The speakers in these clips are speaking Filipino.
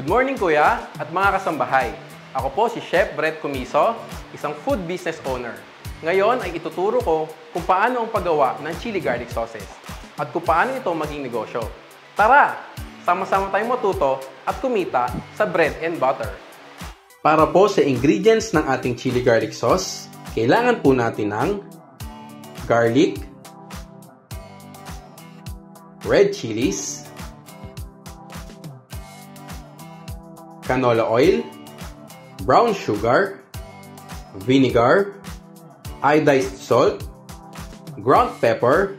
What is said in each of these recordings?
Good morning kuya at mga kasambahay. Ako po si Chef Brett Comiso, isang food business owner. Ngayon ay ituturo ko kung paano ang paggawa ng chili garlic sauces at kung paano ito maging negosyo. Tara! Sama-sama tayong matuto at kumita sa bread and butter. Para po sa ingredients ng ating chili garlic sauce, kailangan po natin ng garlic, red chilies, canola oil, brown sugar, vinegar, iodized salt, ground pepper,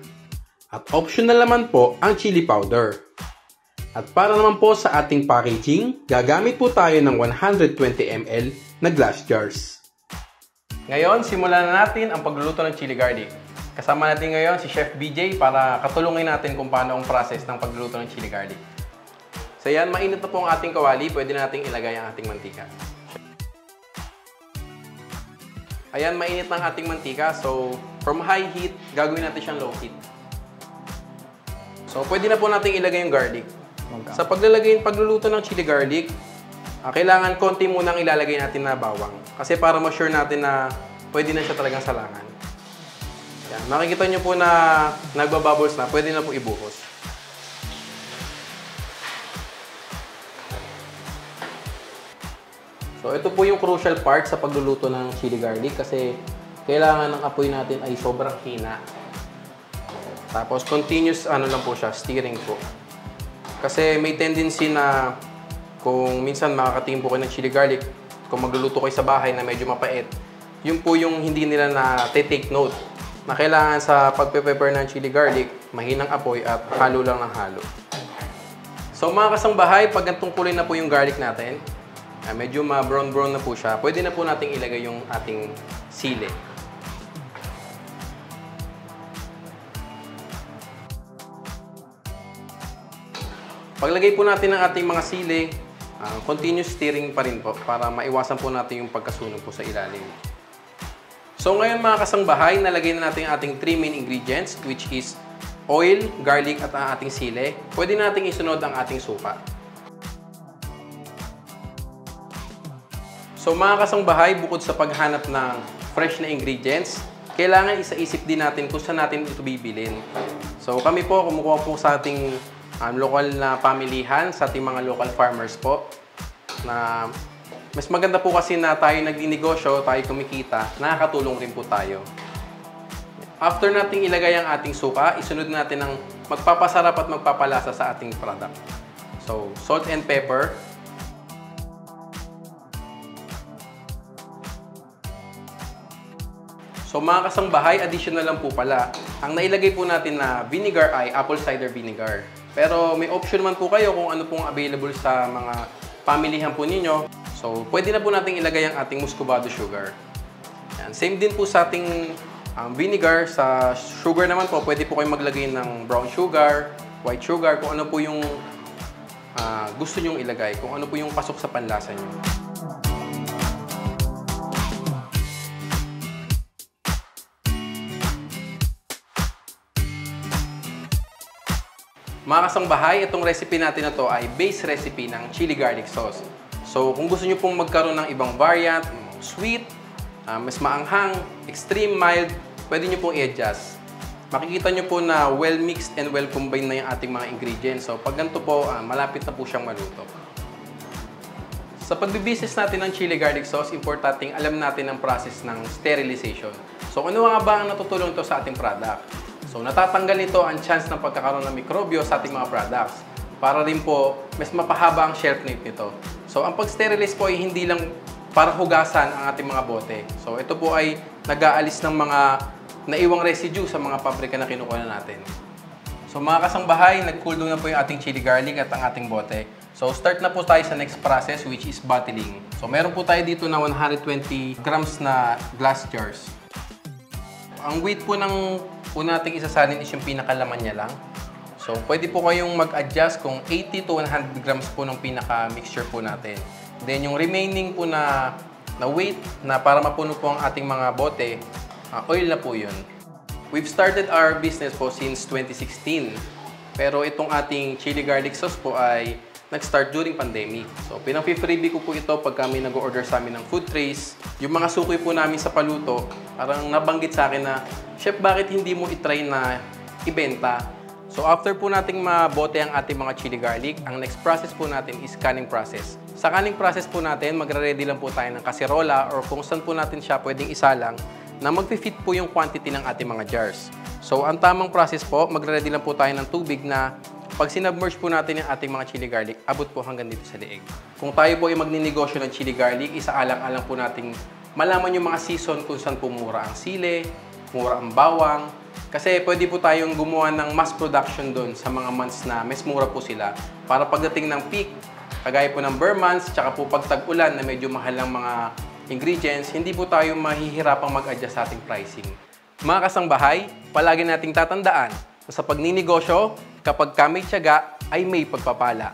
at optional naman po ang chili powder. At para naman po sa ating packaging, gagamit po tayo ng 120 ml na glass jars. Ngayon, simulan na natin ang pagluluto ng chili garlic. Kasama natin ngayon si Chef BJ para katulungin natin kung paano ang process ng pagluluto ng chili garlic. So yan, mainit na po ang ating kawali, pwede nating ilagay ang ating mantika. Ayan, mainit na ang ating mantika. So, from high heat, gagawin natin siyang low heat. So, pwede na po nating ilagay yung garlic. Sa pagluluto ng chili garlic, kailangan konti munang ilalagay natin na bawang. Kasi para ma-sure natin na pwede na siya talagang salangan. Ayan, makikita nyo po na nagbabubbles na, pwede na po ibuhos. So, ito po yung crucial part sa pagluluto ng chili garlic kasi kailangan ng apoy natin ay sobrang hina. Tapos, continuous lang po siya, stirring po. Kasi may tendency na kung minsan makakatingin po kayo ng chili garlic, kung magluluto kayo sa bahay na medyo mapait, yun po yung hindi nila na take note. Na kailangan sa pagpe-prepare ng chili garlic, mahinang apoy at halo lang ng halo. So, mga kasangbahay, pag gantong kulay na po yung garlic natin, medyo ma-brown-brown na po siya, pwede na po nating ilagay yung ating sili. Paglagay po natin ng ating mga sili, continuous stirring pa rin po para maiwasan po natin yung pagkasunog po sa ilalim. So ngayon mga kasangbahay, nalagay na natin ang ating 3 main ingredients which is oil, garlic at ang ating sili. Pwede nating isunod ang ating suka. So mga kasangbahay, bukod sa paghanap ng fresh na ingredients, kailangan isa-isip din natin kung saan natin ito bibilin. So kami po, kumukuha po sa ating local na pamilihan, sa ating mga local farmers po. Na mas maganda po kasi na tayo nagdinegosyo, tayo kumikita, nakakatulong rin po tayo. After nating ilagay ang ating suka, isunod natin ang magpapasarap at magpapalasa sa ating product. So salt and pepper. So mga kasangbahay, additional lang po pala. Ang nailagay po natin na vinegar ay apple cider vinegar. Pero may option man po kayo kung ano pong available sa mga pamilihan po ninyo. So pwede na po natin ilagay ang ating muscovado sugar. Yan. Same din po sa ating vinegar. Sa sugar naman po, pwede po kayong maglagay ng brown sugar, white sugar, kung ano po yung gusto nyong ilagay, kung ano po yung pasok sa panlasa nyo. Mga kasangbahay, itong recipe natin na to ay base recipe ng chili garlic sauce. So, kung gusto nyo pong magkaroon ng ibang variant, sweet, mas maanghang, extreme mild, pwede nyo pong i-adjust. Makikita nyo po na well-mixed and well-combined na yung ating mga ingredients. So, pag ganito po, malapit na po siyang maluto. Sa pagbibusiness natin ng chili garlic sauce, importanteng alam natin ang process ng sterilization. So, ano nga ba ang natutulong ito sa ating product? So, natatanggal nito ang chance ng pagkakaroon ng mikrobyo sa ating mga products. Para rin po, mas mapahaba ang shelf life nito. So, ang pag-sterilize po ay hindi lang para hugasan ang ating mga bote. So, ito po ay nag-aalis ng mga naiwang residue sa mga pabrika na kinukuha natin. So, mga kasangbahay, nag-cool down na po yung ating chili garlic at ang ating bote. So, start na po tayo sa next process which is bottling. So, meron po tayo dito na 120 grams na glass jars. Ang weight po ng nating isasalin is yung pinakalaman niya lang. So, pwede po kayong mag-adjust kung 80 to 100 grams po ng pinaka-mixture po natin. Then, yung remaining po na weight na para mapuno po ang ating mga bote, oil na po yun. We've started our business po since 2016. Pero itong ating chili garlic sauce po ay nag-start during pandemic. So, pinang-freebie ko po ito pag kami nag-order sa amin ng food trays. Yung mga suki po namin sa paluto, parang nabanggit sa akin na, Chef, bakit hindi mo itry na ibenta? So, after po nating mabote ang ating mga chili garlic, ang next process po natin is canning process. Sa canning process po natin, magre-ready lang po tayo ng kaserola or kung saan po natin siya pwedeng isalang na mag-fit po yung quantity ng ating mga jars. So, ang tamang process po, magre-ready lang po tayo ng tubig na pag sinubmerge po natin yung ating mga chili garlic, abot po hanggang dito sa leeg. Kung tayo po ay magninegosyo ng chili garlic, isaalang-alang po nating malaman yung mga season kung saan po mura ang sili, mura ang bawang. Kasi pwede po tayong gumawa ng mass production doon sa mga months na mas mura po sila. Para pagdating ng peak, kagaya po ng Burr months, tsaka po pag tag-ulan na medyo mahal ang mga ingredients, hindi po tayo mahihirapang mag-adjust sa ating pricing. Mga kasangbahay, palagi nating tatandaan na sa pagninegosyo, kapag ka may tiyaga, ay may pagpapala.